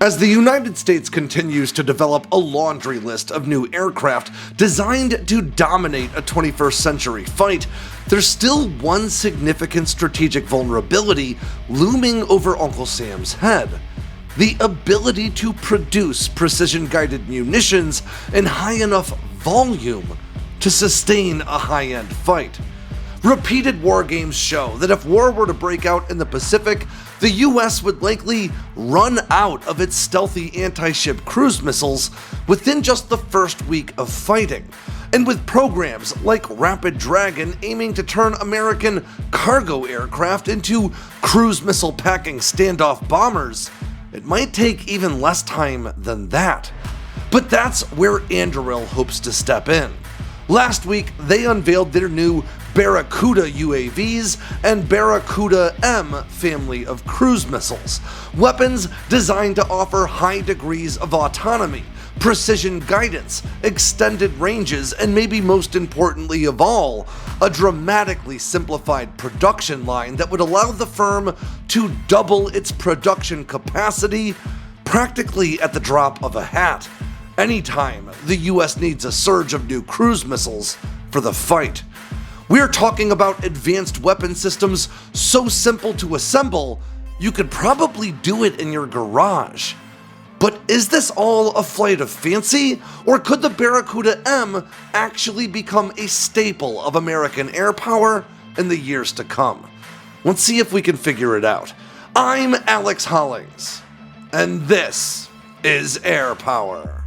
As the United States continues to develop a laundry list of new aircraft designed to dominate a 21st century fight, there's still one significant strategic vulnerability looming over Uncle Sam's head: the ability to produce precision-guided munitions in high enough volume to sustain a high-end fight. Repeated war games show that if war were to break out in the Pacific, the US would likely run out of its stealthy antiship cruise missiles within just the first week of fighting. And with programs like Rapid Dragon aiming to turn American cargo aircraft into cruise missile packing standoff bombers, it might take even less time than that. But that's where Anduril hopes to step in. Last week, they unveiled their new Barracuda UAVs and Barracuda M family of cruise missiles, weapons designed to offer high degrees of autonomy, precision guidance, extended ranges, and maybe most importantly of all, a dramatically simplified production line that would allow the firm to double its production capacity practically at the drop of a hat, anytime the US needs a surge of new cruise missiles for the fight. We're talking about advanced weapon systems so simple to assemble, you could probably do it in your garage. But is this all a flight of fancy, or could the Barracuda M actually become a staple of American AirPower in the years to come? Let's see if we can figure it out. I'm Alex Hollings, and this is AirPower.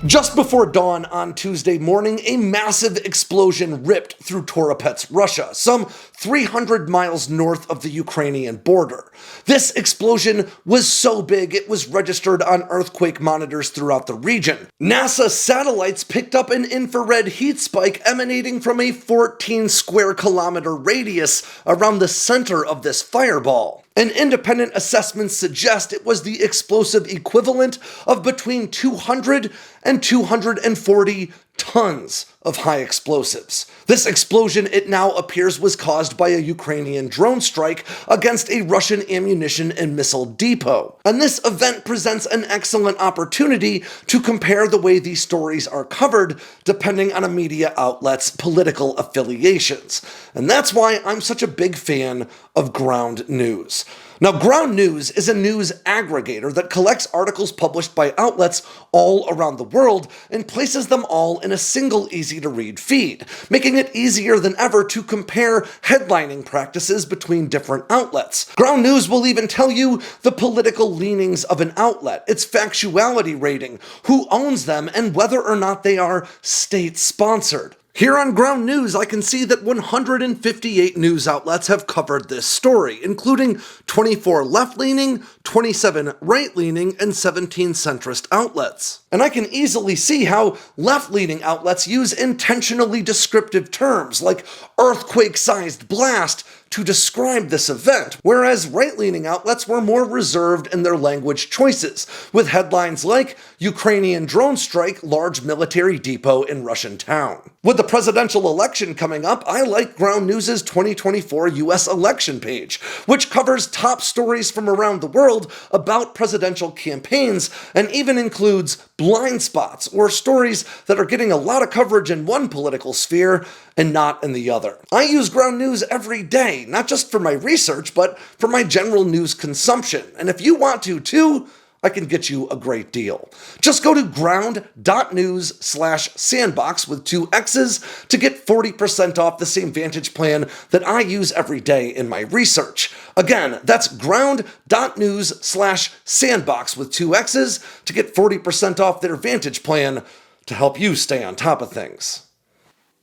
Just before dawn on Tuesday morning, a massive explosion ripped through Toropets, Russia, some 300 miles north of the Ukrainian border. This explosion was so big it was registered on earthquake monitors throughout the region. NASA satellites picked up an infrared heat spike emanating from a 14 square kilometer radius around the center of this fireball. And independent assessments suggest it was the explosive equivalent of between 200 and 240 tons of high explosives. This explosion, it now appears, was caused by a Ukrainian drone strike against a Russian ammunition and missile depot. And this event presents an excellent opportunity to compare the way these stories are covered depending on a media outlet's political affiliations. And that's why I'm such a big fan of ground news. Now, ground news is a news aggregator that collects articles published by outlets all around the world and places them all in a single easy-to-read feed, making it easier than ever to compare headlining practices between different outlets. Ground news will even tell you the political leanings of an outlet, its factuality rating, who owns them, and whether or not they are state-sponsored. Here on Ground News, I can see that 158 news outlets have covered this story, including 24 left-leaning, 27 right-leaning, and 17 centrist outlets. And I can easily see how left-leaning outlets use intentionally descriptive terms like earthquake-sized blast to describe this event, whereas right-leaning outlets were more reserved in their language choices, with headlines like Ukrainian drone strike large military depot in Russian town. With the presidential election coming up, I like Ground News' 2024 US election page, which covers top stories from around the world about presidential campaigns and even includes blind spots or stories that are getting a lot of coverage in one political sphere and not in the other. I use Ground News every day, not just for my research, but for my general news consumption. And if you want to too, I can get you a great deal. Just go to ground.news/sandboxx with 2 X's to get 40% off the same Vantage plan that I use every day in my research. Again, that's ground.news/sandboxx with 2 X's to get 40% off their Vantage plan to help you stay on top of things.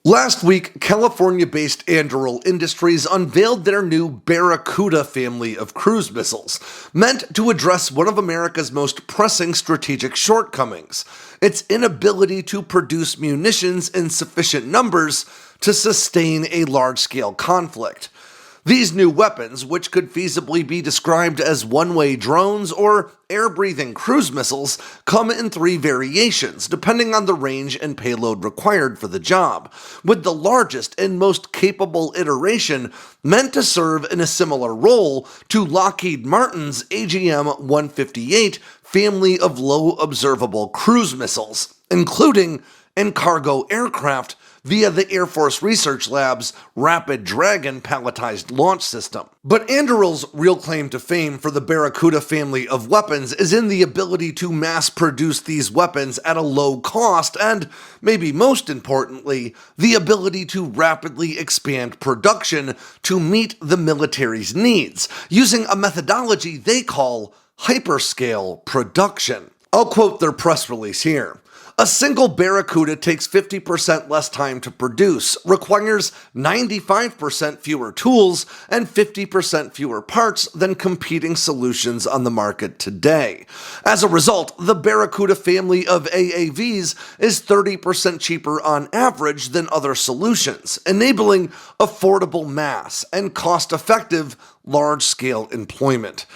Last week, California-based Anduril Industries unveiled their new Barracuda family of cruise missiles, meant to address one of America's most pressing strategic shortcomings: its inability to produce munitions in sufficient numbers to sustain a large-scale conflict. These new weapons, which could feasibly be described as one-way drones or air-breathing cruise missiles, come in 3 variations, depending on the range and payload required for the job, with the largest and most capable iteration meant to serve in a similar role to Lockheed Martin's AGM-158 family of low observable cruise missiles, including and cargo aircraft via the Air Force Research Lab's Rapid Dragon palletized launch system. But Anduril's real claim to fame for the Barracuda family of weapons is in the ability to mass produce these weapons at a low cost and, maybe most importantly, the ability to rapidly expand production to meet the military's needs, using a methodology they call Hyperscale Production. I'll quote their press release here. A single Barracuda takes 50% less time to produce, requires 95% fewer tools, and 50% fewer parts than competing solutions on the market today. As a result, the Barracuda family of AAVs is 30% cheaper on average than other solutions, enabling affordable mass and cost-effective large-scale employment.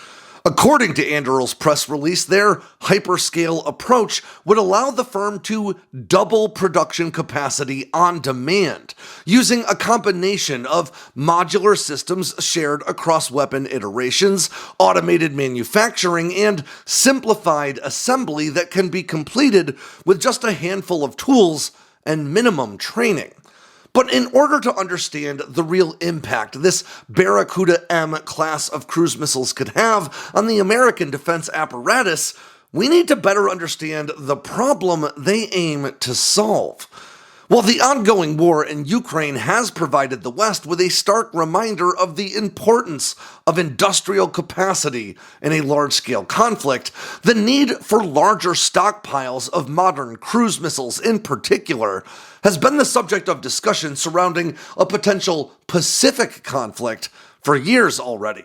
According to Anduril's press release, their hyperscale approach would allow the firm to double production capacity on demand, using a combination of modular systems shared across weapon iterations, automated manufacturing, and simplified assembly that can be completed with just a handful of tools and minimum training. But in order to understand the real impact this Barracuda M class of cruise missiles could have on the American defense apparatus, we need to better understand the problem they aim to solve. While the ongoing war in Ukraine has provided the West with a stark reminder of the importance of industrial capacity in a large-scale conflict, the need for larger stockpiles of modern cruise missiles in particular has been the subject of discussion surrounding a potential Pacific conflict for years already.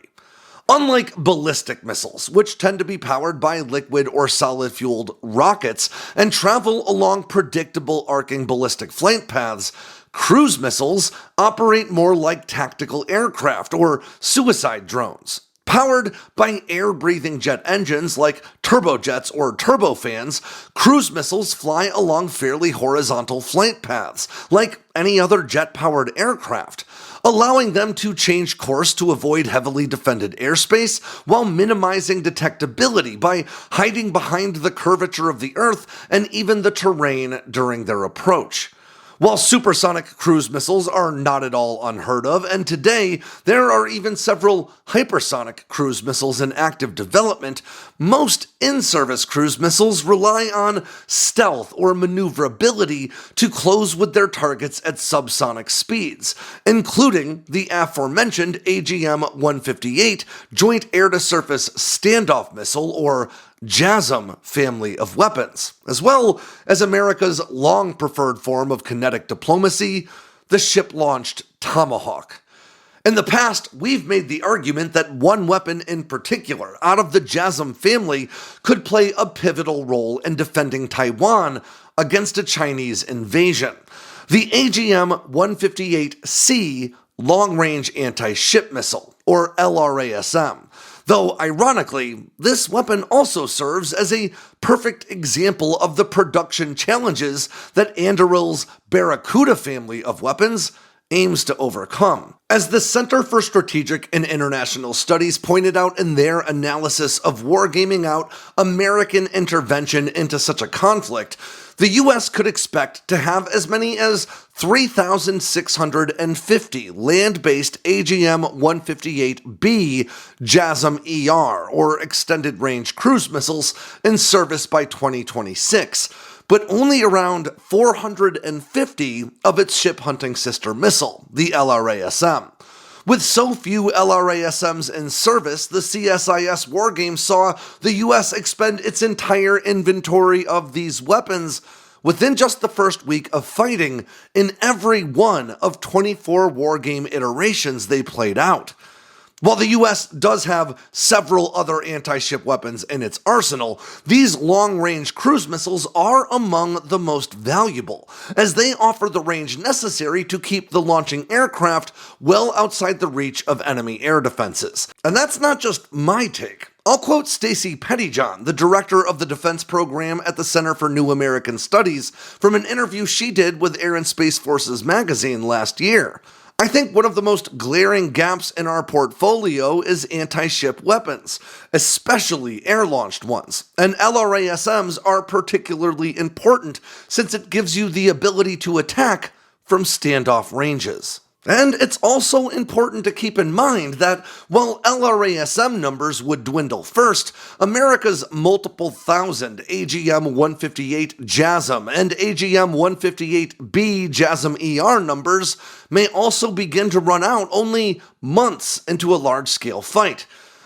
Unlike ballistic missiles, which tend to be powered by liquid or solid-fueled rockets and travel along predictable arcing ballistic flight paths, cruise missiles operate more like tactical aircraft or suicide drones. Powered by air-breathing jet engines like turbojets or turbofans, cruise missiles fly along fairly horizontal flight paths, like any other jet-powered aircraft, allowing them to change course to avoid heavily defended airspace while minimizing detectability by hiding behind the curvature of the Earth and even the terrain during their approach. While supersonic cruise missiles are not at all unheard of, and today there are even several hypersonic cruise missiles in active development, most in-service cruise missiles rely on stealth or maneuverability to close with their targets at subsonic speeds, including the aforementioned AGM-158 Joint Air-to-Surface Standoff Missile, or JASSM family of weapons, as well as America's long-preferred form of kinetic diplomacy, the ship-launched Tomahawk. In the past, we've made the argument that one weapon in particular out of the JASSM family could play a pivotal role in defending Taiwan against a Chinese invasion: the AGM-158C Long-Range Anti-Ship Missile, or LRASM. Though, ironically, this weapon also serves as a perfect example of the production challenges that Anduril's Barracuda family of weapons aims to overcome. As the Center for Strategic and International Studies pointed out in their analysis of wargaming out American intervention into such a conflict, the US could expect to have as many as 3,650 land-based AGM-158B JASSM-ER, or Extended Range Cruise Missiles, in service by 2026, but only around 450 of its ship-hunting sister missile, the LRASM. With so few LRASMs in service, the CSIS wargame saw the US expend its entire inventory of these weapons within just the first week of fighting in every one of 24 wargame iterations they played out. While the US does have several other anti-ship weapons in its arsenal, these long-range cruise missiles are among the most valuable, as they offer the range necessary to keep the launching aircraft well outside the reach of enemy air defenses. And that's not just my take. I'll quote Stacy Pettyjohn, the director of the defense program at the Center for New American Studies, from an interview she did with Air and Space Forces magazine last year. I think one of the most glaring gaps in our portfolio is anti-ship weapons, especially air-launched ones, and LRASMs are particularly important since it gives you the ability to attack from standoff ranges. And it's also important to keep in mind that while LRASM numbers would dwindle first, America's multiple thousand AGM-158 JASSM and AGM-158B JASSM-ER numbers may also begin to run out only months into a large-scale fight.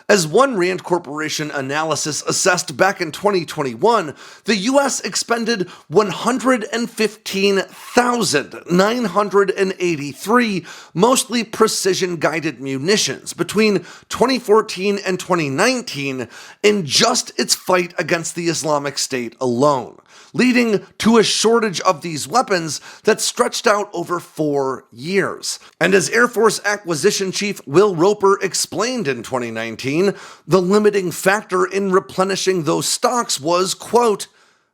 As one RAND Corporation analysis assessed back in 2021, the US expended 115,983 mostly precision-guided munitions between 2014 and 2019 in just its fight against the Islamic State alone, leading to a shortage of these weapons that stretched out over 4 years. And as Air Force Acquisition Chief Will Roper explained in 2019, the limiting factor in replenishing those stocks was, quote,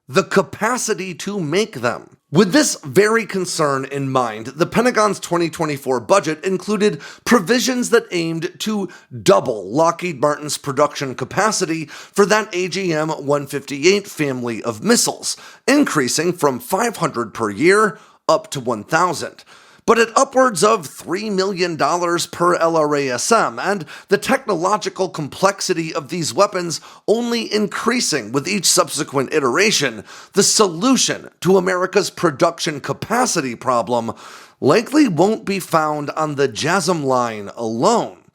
the capacity to make them. With this very concern in mind, the Pentagon's 2024 budget included provisions that aimed to double Lockheed Martin's production capacity for that AGM-158 family of missiles, increasing from 500 per year up to 1,000. But at upwards of $3 million per LRASM, and the technological complexity of these weapons only increasing with each subsequent iteration, the solution to America's production capacity problem likely won't be found on the JASSM line alone.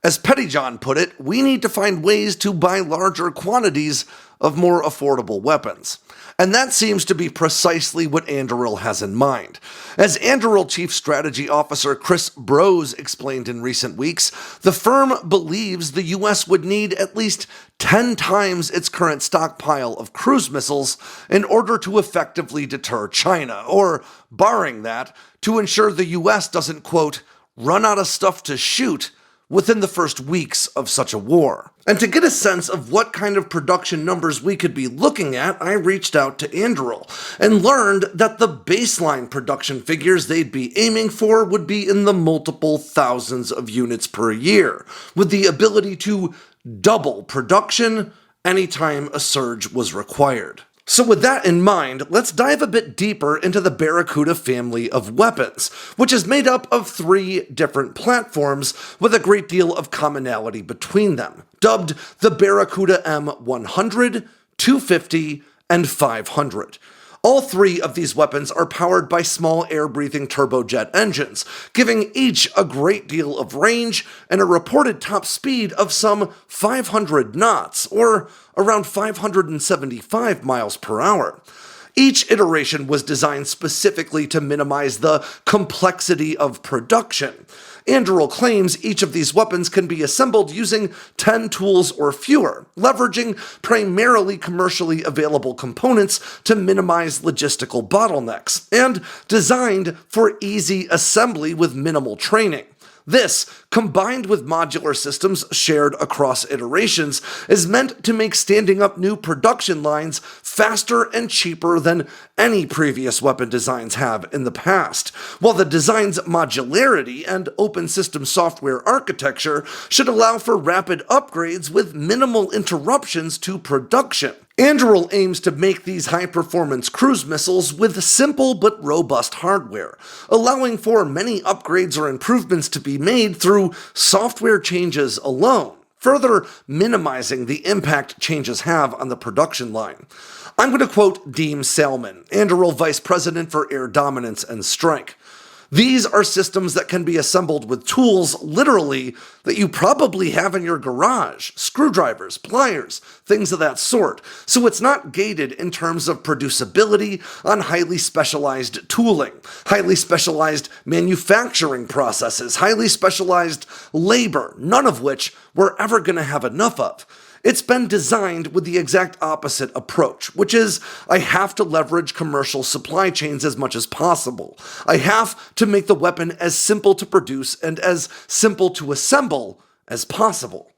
As Pettyjohn put it, we need to find ways to buy larger quantities of more affordable weapons. And that seems to be precisely what Anduril has in mind. As Anduril Chief Strategy Officer Chris Brose explained in recent weeks, the firm believes the US would need at least 10 times its current stockpile of cruise missiles in order to effectively deter China, or, barring that, to ensure the US doesn't, quote, run out of stuff to shoot within the first weeks of such a war. And to get a sense of what kind of production numbers we could be looking at, I reached out to Anduril and learned that the baseline production figures they'd be aiming for would be in the multiple thousands of units per year, with the ability to double production anytime a surge was required. So with that in mind, let's dive a bit deeper into the Barracuda family of weapons, which is made up of 3 different platforms with a great deal of commonality between them, dubbed the Barracuda M100, 250, and 500. All 3 of these weapons are powered by small air-breathing turbojet engines, giving each a great deal of range and a reported top speed of some 500 knots, or around 575 miles per hour. Each iteration was designed specifically to minimize the complexity of production. Anduril claims each of these weapons can be assembled using 10 tools or fewer, leveraging primarily commercially available components to minimize logistical bottlenecks, and designed for easy assembly with minimal training. This, combined with modular systems shared across iterations, is meant to make standing up new production lines faster and cheaper than any previous weapon designs have in the past, while the design's modularity and open system software architecture should allow for rapid upgrades with minimal interruptions to production. Anduril aims to make these high-performance cruise missiles with simple but robust hardware, allowing for many upgrades or improvements to be made through software changes alone, further minimizing the impact changes have on the production line. I'm going to quote Dean Salmon, Anduril Vice President for Air Dominance and Strike. These are systems that can be assembled with tools, literally, that you probably have in your garage. Screwdrivers, pliers, things of that sort. So it's not gated in terms of producibility on highly specialized tooling, highly specialized manufacturing processes, highly specialized labor, none of which we're ever going to have enough of. It's been designed with the exact opposite approach, which is I have to leverage commercial supply chains as much as possible. I have to make the weapon as simple to produce and as simple to assemble as possible.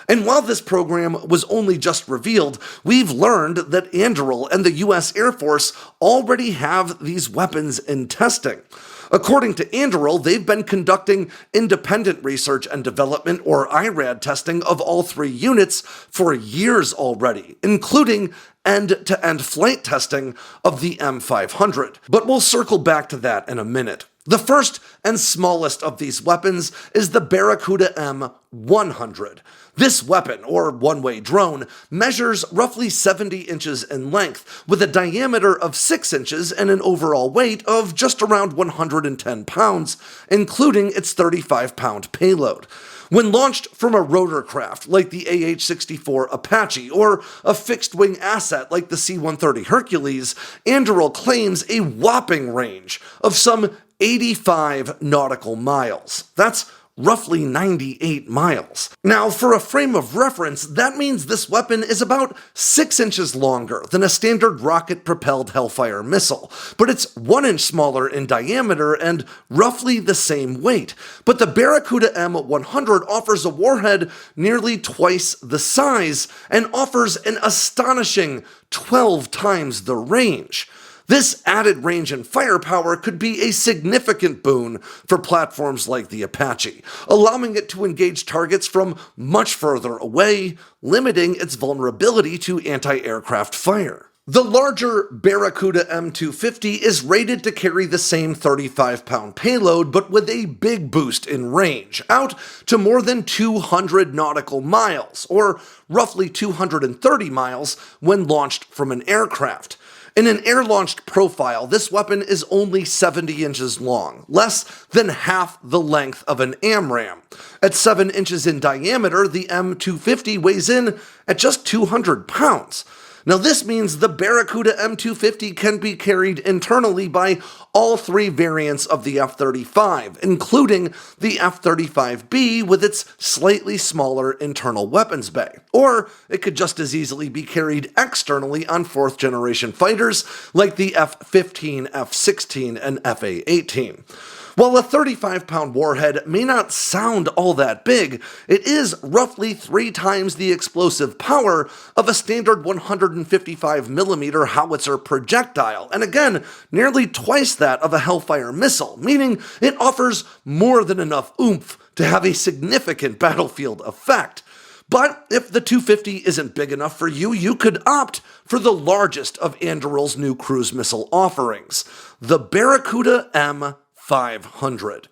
And while this program was only just revealed, we've learned that Anduril and the US Air Force already have these weapons in testing. According to Anduril, they've been conducting independent research and development, or IRAD, testing of all three units for years already, including end-to-end flight testing of the M500. But we'll circle back to that in a minute. The first and smallest of these weapons is the Barracuda M100. This weapon, or one-way drone, measures roughly 70 inches in length, with a diameter of 6 inches and an overall weight of just around 110 pounds, including its 35-pound payload. When launched from a rotorcraft like the AH-64 Apache or a fixed-wing asset like the C-130 Hercules, Anduril claims a whopping range of some 85 nautical miles. That's roughly 98 miles. Now, for a frame of reference, that means this weapon is about 6 inches longer than a standard rocket-propelled Hellfire missile, but it's 1 inch smaller in diameter and roughly the same weight. But the Barracuda M100 offers a warhead nearly twice the size and offers an astonishing 12 times the range. This added range and firepower could be a significant boon for platforms like the Apache, allowing it to engage targets from much further away, limiting its vulnerability to anti-aircraft fire. The larger Barracuda M250 is rated to carry the same 35-pound payload, but with a big boost in range, out to more than 200 nautical miles, or roughly 230 miles when launched from an aircraft. In an air-launched profile, this weapon is only 70 inches long, less than half the length of an AMRAAM. At 7 inches in diameter, the M250 weighs in at just 200 pounds. Now this means the Barracuda M250 can be carried internally by all three variants of the F-35, including the F-35B with its slightly smaller internal weapons bay. Or it could just as easily be carried externally on fourth-generation fighters like the F-15, F-16, and F-A-18. While a 35-pound warhead may not sound all that big, it is roughly 3 times the explosive power of a standard 155mm howitzer projectile, and again, nearly twice that of a Hellfire missile, meaning it offers more than enough oomph to have a significant battlefield effect. But if the 250 isn't big enough for you, you could opt for the largest of Anduril's new cruise missile offerings, the Barracuda M500.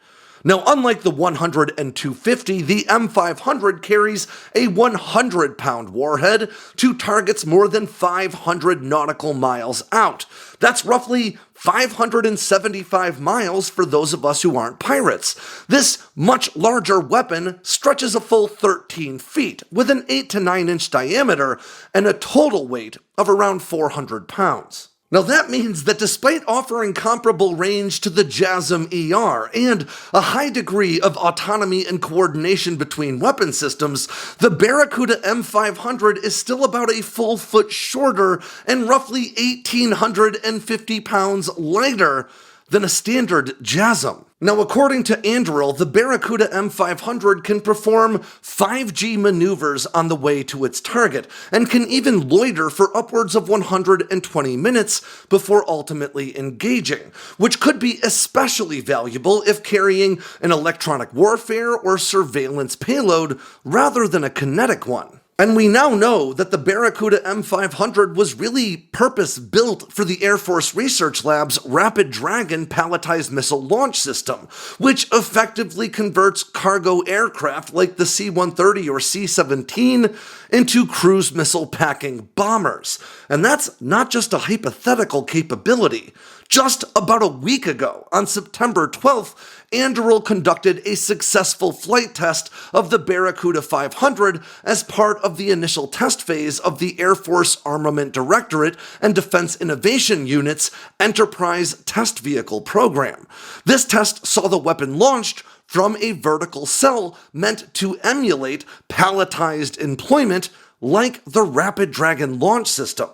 Now, unlike the 100 and 250, the M500 carries a 100-pound warhead to targets more than 500 nautical miles out. That's roughly 575 miles for those of us who aren't pirates. This much larger weapon stretches a full 13 feet, with an 8 to 9 inch diameter and a total weight of around 400 pounds. Now that means that despite offering comparable range to the JASSM ER and a high degree of autonomy and coordination between weapon systems, the Barracuda M500 is still about a full foot shorter and roughly 1,850 pounds lighter than a standard JASSM. Now, according to Anduril, the Barracuda M500 can perform 5G maneuvers on the way to its target, and can even loiter for upwards of 120 minutes before ultimately engaging, which could be especially valuable if carrying an electronic warfare or surveillance payload rather than a kinetic one. And we now know that the Barracuda M500 was really purpose-built for the Air Force Research Lab's Rapid Dragon palletized missile launch system, which effectively converts cargo aircraft like the C-130 or C-17 into cruise missile packing bombers. And that's not just a hypothetical capability. Just about a week ago, on September 12th, Anduril conducted a successful flight test of the Barracuda 500 as part of the initial test phase of the Air Force Armament Directorate and Defense Innovation Unit's Enterprise Test Vehicle program. This test saw the weapon launched from a vertical cell meant to emulate palletized employment like the Rapid Dragon launch system.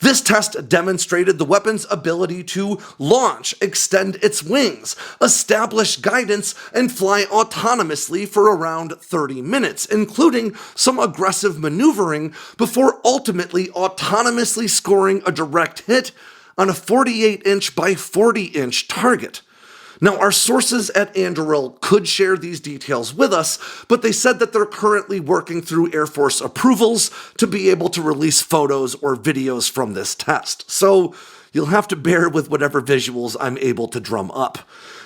This test demonstrated the weapon's ability to launch, extend its wings, establish guidance, and fly autonomously for around 30 minutes, including some aggressive maneuvering before ultimately autonomously scoring a direct hit on a 48-inch by 40-inch target. Now, our sources at Anduril could share these details with us, but they said that they're currently working through Air Force approvals to be able to release photos or videos from this test. So you'll have to bear with whatever visuals I'm able to drum up.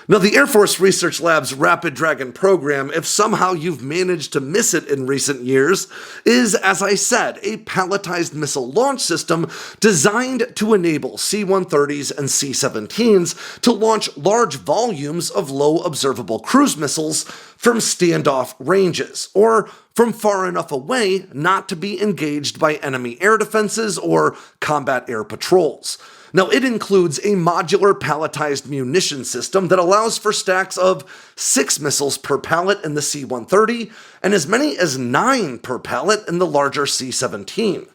Now, the Air Force Research Lab's Rapid Dragon program, if somehow you've managed to miss it in recent years, is, as I said, a palletized missile launch system designed to enable C-130s and C-17s to launch large volumes of low observable cruise missiles from standoff ranges, or from far enough away not to be engaged by enemy air defenses or combat air patrols. Now, it includes a modular palletized munition system that allows for stacks of 6 missiles per pallet in the C-130 and as many as 9 per pallet in the larger C-17.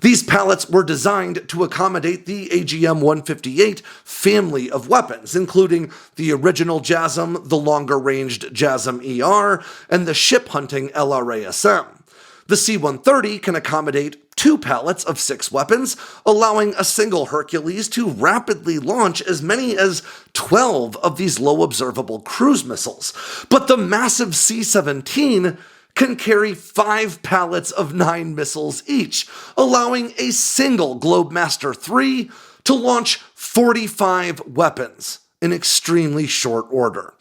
These pallets were designed to accommodate the AGM-158 family of weapons, including the original JASSM, the longer-ranged JASSM-ER, and the ship-hunting LRASM. The C-130 can accommodate 2 pallets of 6 weapons, allowing a single Hercules to rapidly launch as many as 12 of these low observable cruise missiles. But the massive C-17 can carry 5 pallets of 9 missiles each, allowing a single Globemaster III to launch 45 weapons in extremely short order.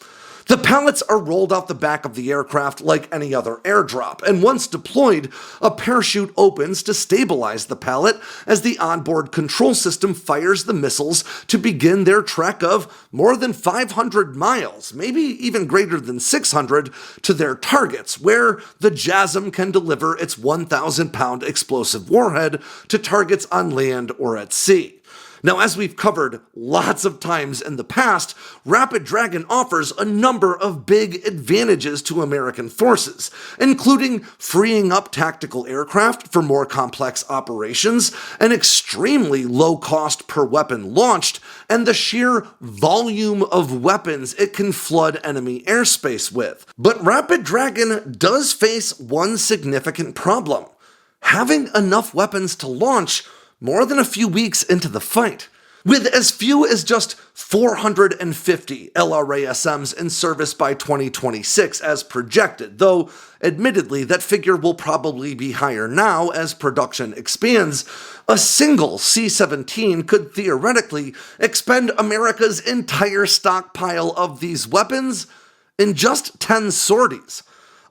The pallets are rolled out the back of the aircraft like any other airdrop, and once deployed, a parachute opens to stabilize the pallet as the onboard control system fires the missiles to begin their trek of more than 500 miles, maybe even greater than 600, to their targets, where the JASSM can deliver its 1,000-pound explosive warhead to targets on land or at sea. Now, as we've covered lots of times in the past, Rapid Dragon offers a number of big advantages to American forces, including freeing up tactical aircraft for more complex operations, an extremely low cost per weapon launched, and the sheer volume of weapons it can flood enemy airspace with. But Rapid Dragon does face one significant problem: having enough weapons to launch more than a few weeks into the fight. With as few as just 450 LRASMs in service by 2026 as projected, though admittedly that figure will probably be higher now as production expands, a single C-17 could theoretically expend America's entire stockpile of these weapons in just 10 sorties.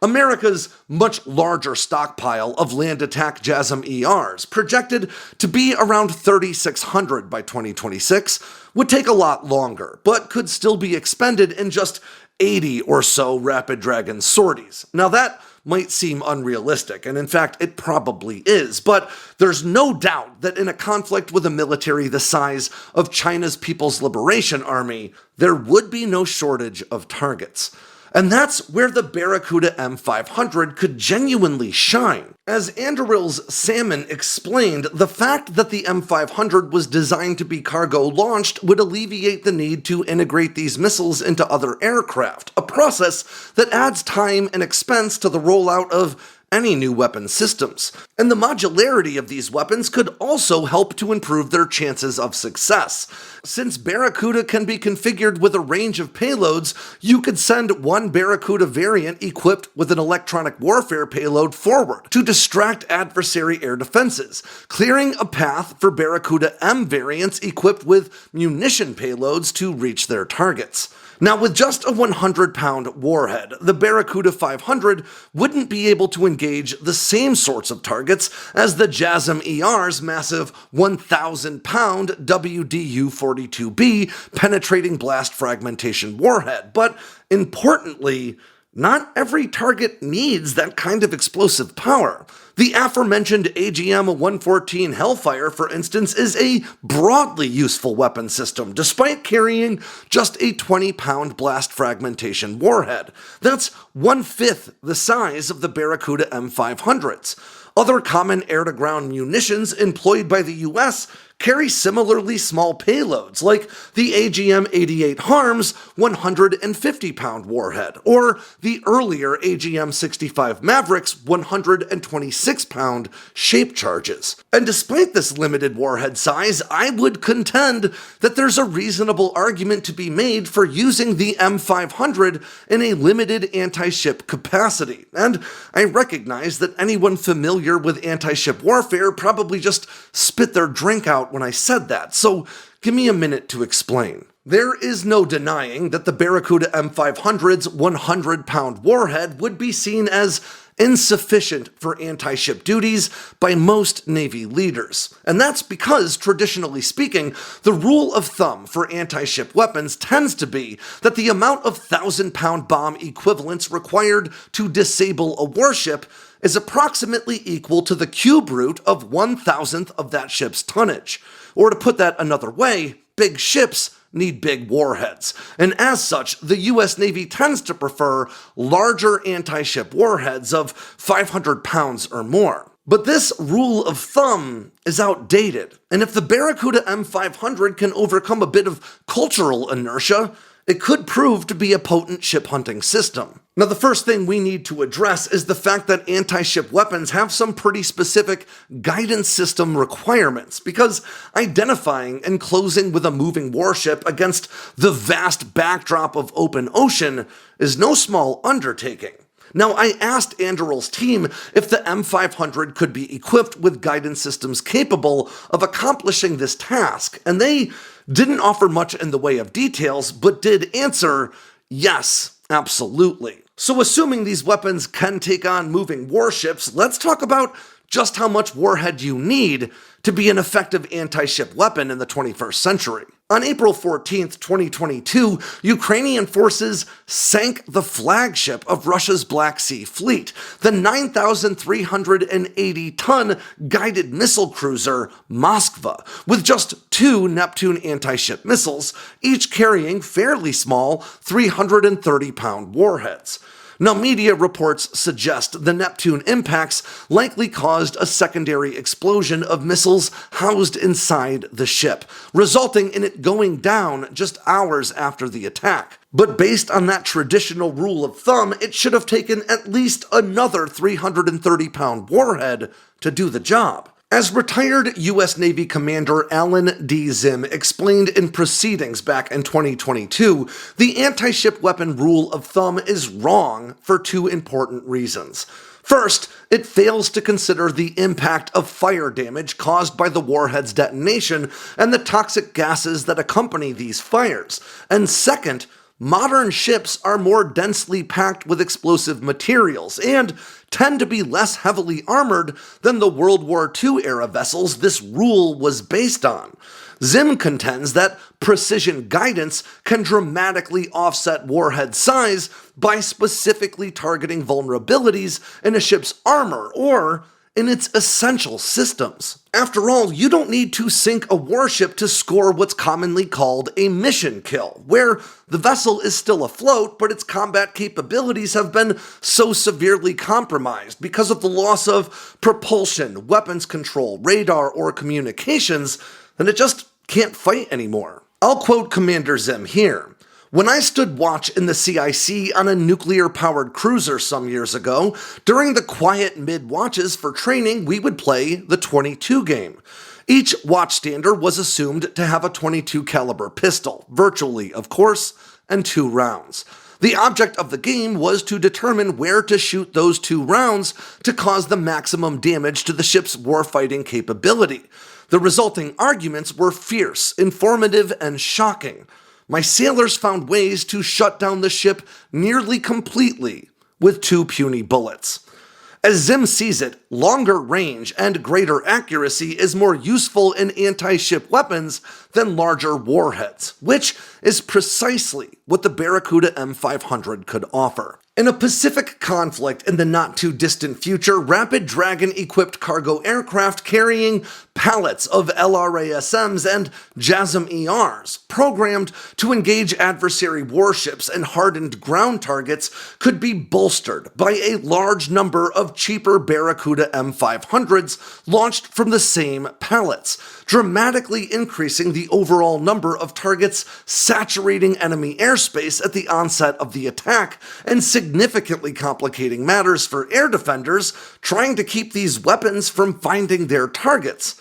America's much larger stockpile of land attack JASSM-ERs, projected to be around 3,600 by 2026, would take a lot longer, but could still be expended in just 80 or so Rapid Dragon sorties. Now that might seem unrealistic, and in fact it probably is, but there's no doubt that in a conflict with a military the size of China's People's Liberation Army, there would be no shortage of targets. And that's where the Barracuda M500 could genuinely shine. As Anduril's Salmon explained, the fact that the M500 was designed to be cargo launched would alleviate the need to integrate these missiles into other aircraft, a process that adds time and expense to the rollout of any new weapon systems, and the modularity of these weapons could also help to improve their chances of success. Since Barracuda can be configured with a range of payloads, you could send one Barracuda variant equipped with an electronic warfare payload forward to distract adversary air defenses, clearing a path for Barracuda M variants equipped with munition payloads to reach their targets. Now, with just a 100-pound warhead, the Barracuda 500 wouldn't be able to engage the same sorts of targets as the JASSM ER's massive 1,000-pound WDU-42B penetrating blast fragmentation warhead, but importantly, not every target needs that kind of explosive power. The aforementioned AGM-114 Hellfire, for instance, is a broadly useful weapon system, despite carrying just a 20-pound blast fragmentation warhead. That's 1/5 the size of the Barracuda M500s. Other common air-to-ground munitions employed by the US carry similarly small payloads, like the AGM-88 Harm's 150-pound warhead, or the earlier AGM-65 Maverick's 126-pound shape charges. And despite this limited warhead size, I would contend that there's a reasonable argument to be made for using the M500 in a limited anti-ship capacity. And I recognize that anyone familiar with anti-ship warfare probably just spit their drink out when I said that, so give me a minute to explain. There is no denying that the Barracuda M500's 100-pound warhead would be seen as insufficient for anti-ship duties by most Navy leaders. And that's because, traditionally speaking, the rule of thumb for anti-ship weapons tends to be that the amount of 1,000-pound bomb equivalents required to disable a warship is approximately equal to the cube root of 1,000th of that ship's tonnage. Or to put that another way, big ships need big warheads, and as such, the US Navy tends to prefer larger anti-ship warheads of 500 pounds or more. But this rule of thumb is outdated, and if the Barracuda M500 can overcome a bit of cultural inertia, it could prove to be a potent ship-hunting system. Now, the first thing we need to address is the fact that anti-ship weapons have some pretty specific guidance system requirements, because identifying and closing with a moving warship against the vast backdrop of open ocean is no small undertaking. Now, I asked Anduril's team if the M500 could be equipped with guidance systems capable of accomplishing this task, and they didn't offer much in the way of details, but did answer, yes, absolutely. So assuming these weapons can take on moving warships, let's talk about just how much warhead you need to be an effective anti-ship weapon in the 21st century. On April 14th, 2022, Ukrainian forces sank the flagship of Russia's Black Sea Fleet, the 9,380-ton guided missile cruiser Moskva, with just 2 Neptune anti-ship missiles, each carrying fairly small 330-pound warheads. Now, media reports suggest the Neptune impacts likely caused a secondary explosion of missiles housed inside the ship, resulting in it going down just hours after the attack. But based on that traditional rule of thumb, it should have taken at least another 330-pound warhead to do the job. As retired U.S. Navy Commander Alan D. Zim explained in proceedings back in 2022, the anti-ship weapon rule of thumb is wrong for 2 important reasons. First, it fails to consider the impact of fire damage caused by the warhead's detonation and the toxic gases that accompany these fires. And second, modern ships are more densely packed with explosive materials and tend to be less heavily armored than the World War II-era vessels this rule was based on. Zim contends that precision guidance can dramatically offset warhead size by specifically targeting vulnerabilities in a ship's armor or in its essential systems. After all, you don't need to sink a warship to score what's commonly called a mission kill, where the vessel is still afloat, but its combat capabilities have been so severely compromised because of the loss of propulsion, weapons control, radar, or communications that it just can't fight anymore. I'll quote Commander Zim here. When I stood watch in the CIC on a nuclear-powered cruiser some years ago, during the quiet mid-watches for training, we would play the 22 game. Each watchstander was assumed to have a 22 caliber pistol, virtually, of course, and 2 rounds. The object of the game was to determine where to shoot those 2 rounds to cause the maximum damage to the ship's warfighting capability. The resulting arguments were fierce, informative, and shocking. My sailors found ways to shut down the ship nearly completely with 2 puny bullets. As Zim sees it, longer range and greater accuracy is more useful in anti-ship weapons than larger warheads, which is precisely what the Barracuda M500 could offer. In a Pacific conflict in the not-too-distant future, Rapid Dragon-equipped cargo aircraft carrying pallets of LRASMs and JASSM-ERs, programmed to engage adversary warships and hardened ground targets, could be bolstered by a large number of cheaper Barracuda M500s launched from the same pallets, dramatically increasing the overall number of targets saturating enemy airspace at the onset of the attack and significantly complicating matters for air defenders trying to keep these weapons from finding their targets.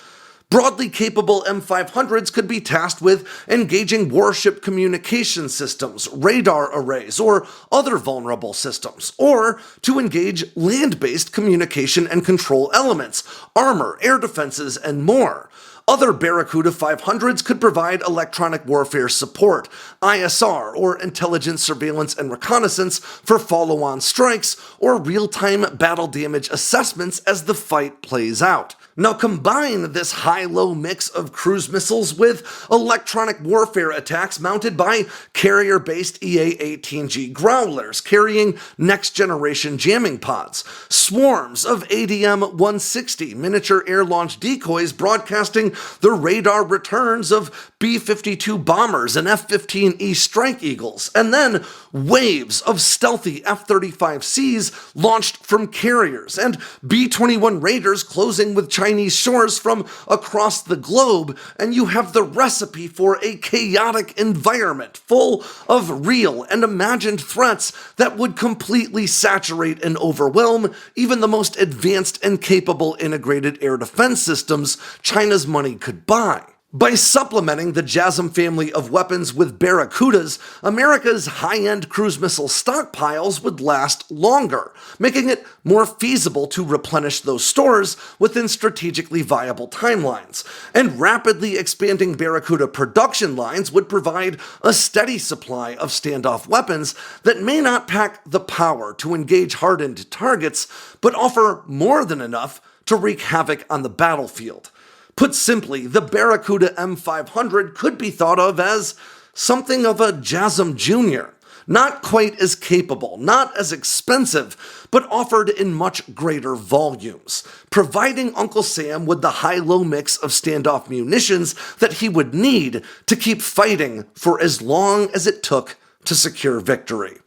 Broadly capable M500s could be tasked with engaging warship communication systems, radar arrays, or other vulnerable systems, or to engage land-based communication and control elements, armor, air defenses, and more. Other Barracuda 500s could provide electronic warfare support, ISR, or intelligence, surveillance, and reconnaissance for follow-on strikes, or real-time battle damage assessments as the fight plays out. Now combine this high-low mix of cruise missiles with electronic warfare attacks mounted by carrier-based EA-18G Growlers carrying next-generation jamming pods, swarms of ADM-160 miniature air-launched decoys broadcasting the radar returns of B-52 bombers and F-15E Strike Eagles, and then waves of stealthy F-35Cs launched from carriers, and B-21 Raiders closing with Chinese shores from across the globe, and you have the recipe for a chaotic environment full of real and imagined threats that would completely saturate and overwhelm even the most advanced and capable integrated air defense systems China's money could buy. By supplementing the JASSM family of weapons with Barracudas, America's high-end cruise missile stockpiles would last longer, making it more feasible to replenish those stores within strategically viable timelines. And rapidly expanding Barracuda production lines would provide a steady supply of standoff weapons that may not pack the power to engage hardened targets, but offer more than enough to wreak havoc on the battlefield. Put simply, the Barracuda M500 could be thought of as something of a JASSM Jr., not quite as capable, not as expensive, but offered in much greater volumes, providing Uncle Sam with the high-low mix of standoff munitions that he would need to keep fighting for as long as it took to secure victory.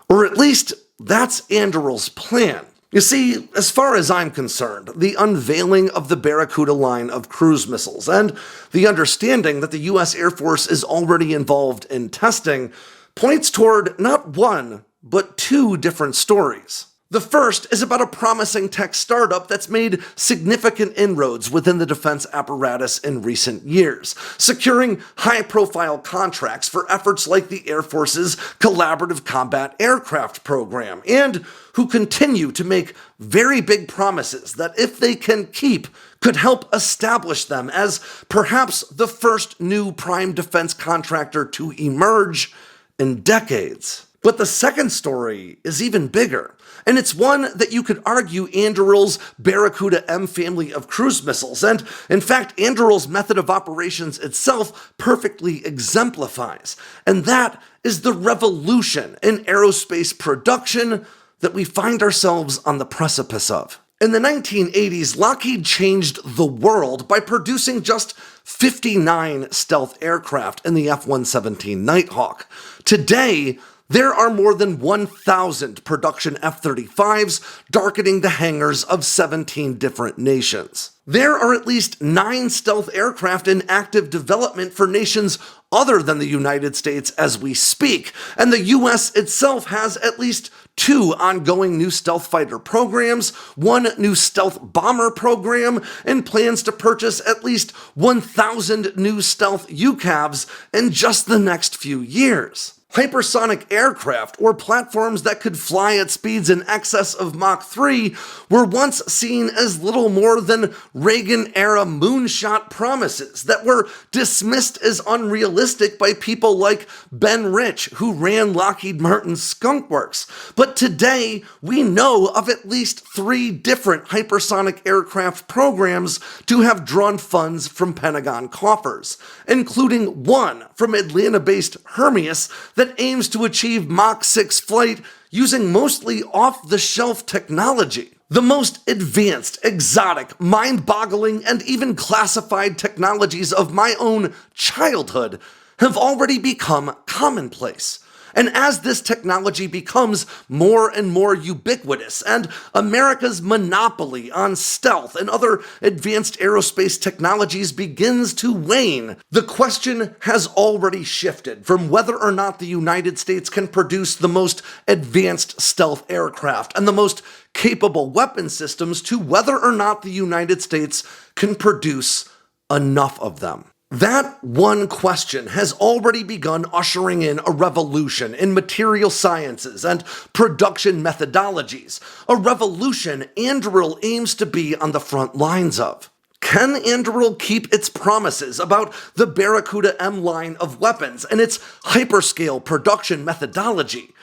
Or at least, that's Anduril's plan. You see, as far as I'm concerned, the unveiling of the Barracuda line of cruise missiles and the understanding that the U.S. Air Force is already involved in testing points toward not one, but 2 different stories. The first is about a promising tech startup that's made significant inroads within the defense apparatus in recent years, securing high-profile contracts for efforts like the Air Force's Collaborative Combat Aircraft program, and who continue to make very big promises that, if they can keep, could help establish them as perhaps the first new prime defense contractor to emerge in decades. But the second story is even bigger, and it's one that you could argue Anduril's Barracuda M family of cruise missiles, and in fact Anduril's method of operations itself perfectly exemplifies, and that is the revolution in aerospace production that we find ourselves on the precipice of. In the 1980s, Lockheed changed the world by producing just 59 stealth aircraft in the F-117 Nighthawk. Today, there are more than 1,000 production F-35s darkening the hangars of 17 different nations. There are at least 9 stealth aircraft in active development for nations other than the United States as we speak, and the US itself has at least 2 ongoing new stealth fighter programs, 1 new stealth bomber program, and plans to purchase at least 1,000 new stealth UCAVs in just the next few years. Hypersonic aircraft, or platforms that could fly at speeds in excess of Mach 3, were once seen as little more than Reagan-era moonshot promises that were dismissed as unrealistic by people like Ben Rich, who ran Lockheed Martin's Skunk Works. But today, we know of at least 3 different hypersonic aircraft programs to have drawn funds from Pentagon coffers, including one from Atlanta-based Hermeus that aims to achieve Mach 6 flight using mostly off-the-shelf technology. The most advanced, exotic, mind-boggling, and even classified technologies of my own childhood have already become commonplace. And as this technology becomes more and more ubiquitous, and America's monopoly on stealth and other advanced aerospace technologies begins to wane, the question has already shifted from whether or not the United States can produce the most advanced stealth aircraft and the most capable weapon systems to whether or not the United States can produce enough of them. That one question has already begun ushering in a revolution in material sciences and production methodologies, a revolution Anduril aims to be on the front lines of. Can Anduril keep its promises about the Barracuda M line of weapons and its hyperscale production methodology?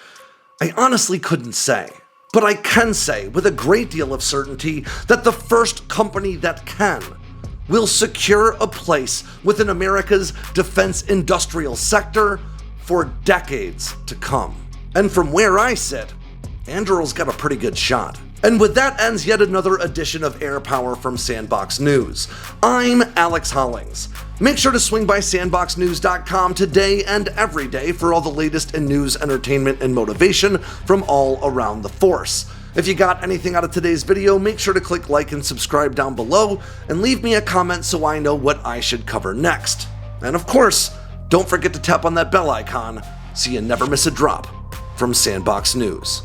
I honestly couldn't say. But I can say with a great deal of certainty that the first company that can will secure a place within America's defense industrial sector for decades to come. And from where I sit, Anduril's got a pretty good shot. And with that ends yet another edition of AirPower from Sandboxx News. I'm Alex Hollings. Make sure to swing by sandboxnews.com today and every day for all the latest in news, entertainment, and motivation from all around the force. If you got anything out of today's video, make sure to click like and subscribe down below, and leave me a comment so I know what I should cover next. And of course, don't forget to tap on that bell icon so you never miss a drop from Sandboxx News.